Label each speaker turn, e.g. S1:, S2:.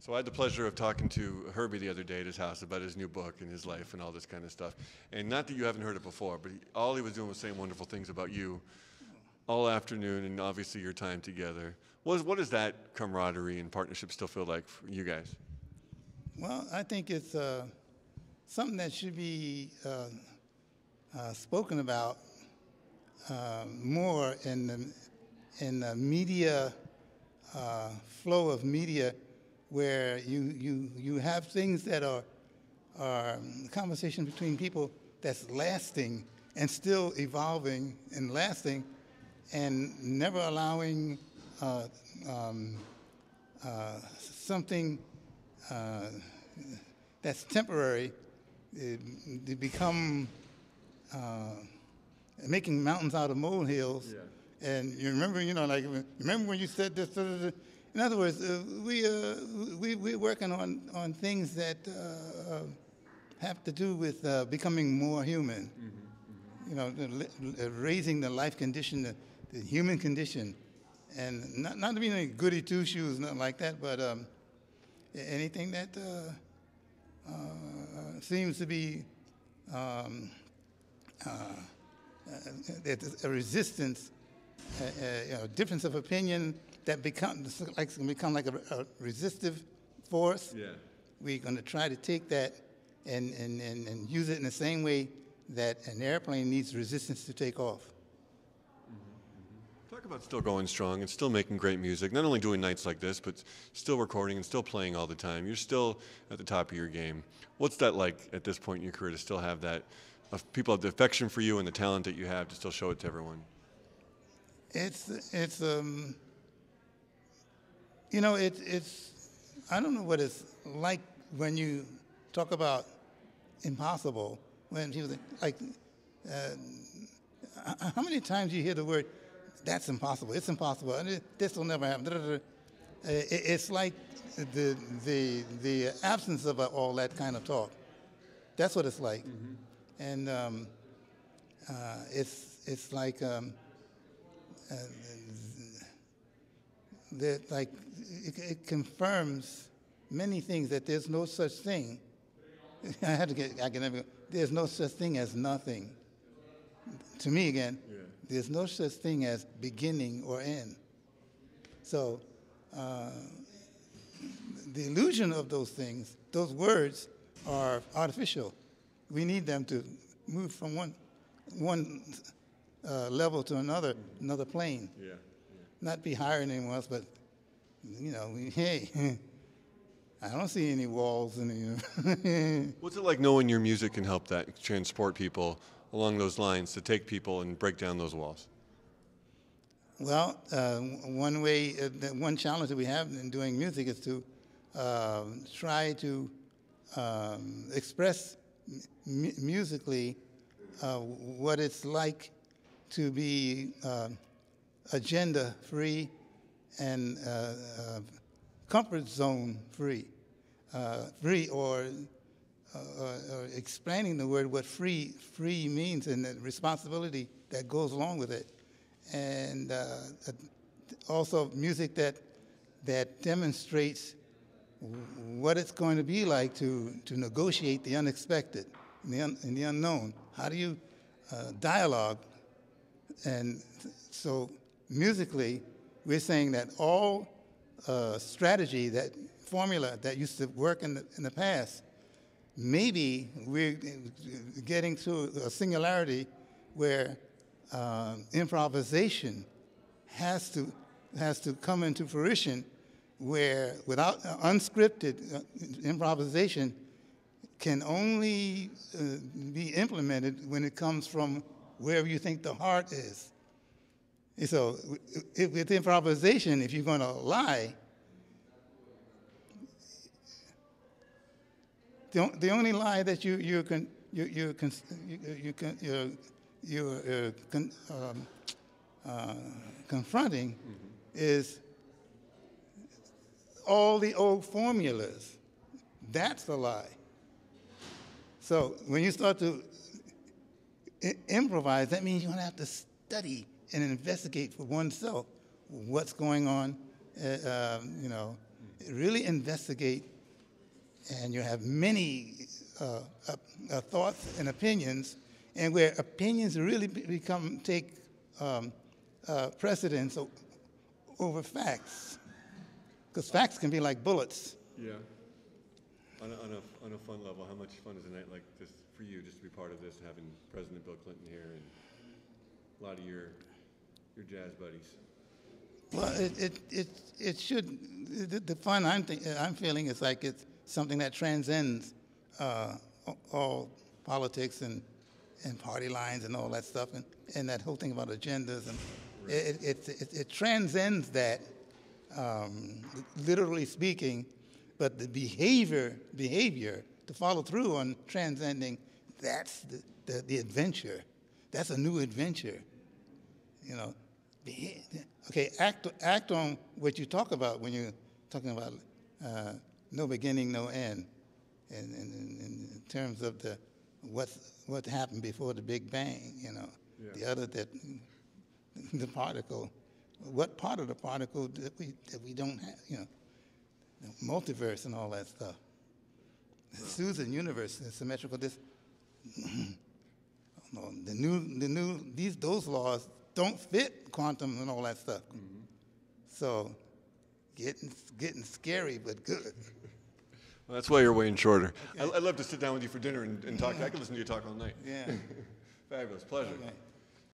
S1: So I had the pleasure of talking to Herbie the other day at his house about his new book and his life and all this kind of stuff. And not that you haven't heard it before, but all he was doing was saying wonderful things about you all afternoon, and obviously your time together. What does that camaraderie and partnership still feel like for you guys?
S2: Well, I think it's something that should be spoken about more in the media flow of media, where you have things that are conversation between people that's lasting and still evolving and lasting, and never allowing something that's temporary to become making mountains out of molehills. Yeah. And you remember, remember when you said this? In other words, we're working on things that have to do with becoming more human. Raising the life condition, the human condition, and not to be any goody two shoes, nothing like that, but anything that seems to be a resistance, difference of opinion that can become like a resistive force. Yeah. We're going to try to take that and use it in the same way that an airplane needs resistance to take off.
S1: Talk about still going strong and still making great music, not only doing nights like this, but still recording and still playing all the time. You're still at the top of your game. What's that like at this point in your career to still have that, people have the affection for you and the talent that you have to still show it to everyone?
S2: It's I don't know what it's like when you talk about impossible, when people think, like, how many times you hear the word, that's impossible, it's impossible, and this will never happen. It's like the absence of all that kind of talk. That's what it's like. Mm-hmm. And it's like that, like, it confirms many things, that there's no such thing. I had to get academic. There's no such thing as nothing. To me, again, yeah. There's no such thing as beginning or end. So the illusion of those things, those words, are artificial. We need them to move from one level to another plane. Yeah. Yeah. Not be higher than anyone else, but hey. I don't see any walls in the
S1: What's it like knowing your music can help that transport people along those lines, to take people and break down those walls?
S2: Well, one challenge that we have in doing music is to try to express musically what it's like to be agenda-free and comfort zone free, or explaining the word, what free means, and the responsibility that goes along with it, and also music that demonstrates what it's going to be like to negotiate the unexpected and the unknown. How do you dialogue? And so musically, we're saying that all strategy, that formula that used to work in the past, maybe we're getting to a singularity where improvisation has to come into fruition, where without unscripted improvisation can only be implemented when it comes from wherever you think the heart is. And so with improvisation, if you're going to lie, the only lie that you're confronting mm-hmm. is all the old formulas. That's a lie. So when you start to improvise, that means you're going to have to study and investigate for oneself what's going on, really investigate, and you have many thoughts and opinions, and where opinions really take precedence over facts, because facts can be like bullets.
S1: Yeah. On a fun level, how much fun is a night like this for you, just to be part of this, having President Bill Clinton here and a lot of your jazz buddies?
S2: Well, it should. The fun I'm feeling is like it's something that transcends all politics and party lines and all that stuff, and that whole thing about agendas, and right. it transcends that, literally speaking, but the behavior to follow through on transcending, that's the adventure. That's a new adventure, you know. Okay, act on what you talk about when you're talking about no beginning, no end, and in terms of what happened before the Big Bang, you know. Yeah. The other the particle, what part of the particle that we don't have, you know, the multiverse and all that stuff. The Susan universe, the symmetrical. Those laws don't fit quantum and all that stuff. Mm-hmm. So, getting scary, but good.
S1: Well, that's why you're way shorter. Okay. I'd love to sit down with you for dinner and talk. I could listen to you talk all night.
S2: Yeah.
S1: Fabulous. Pleasure.
S2: Okay.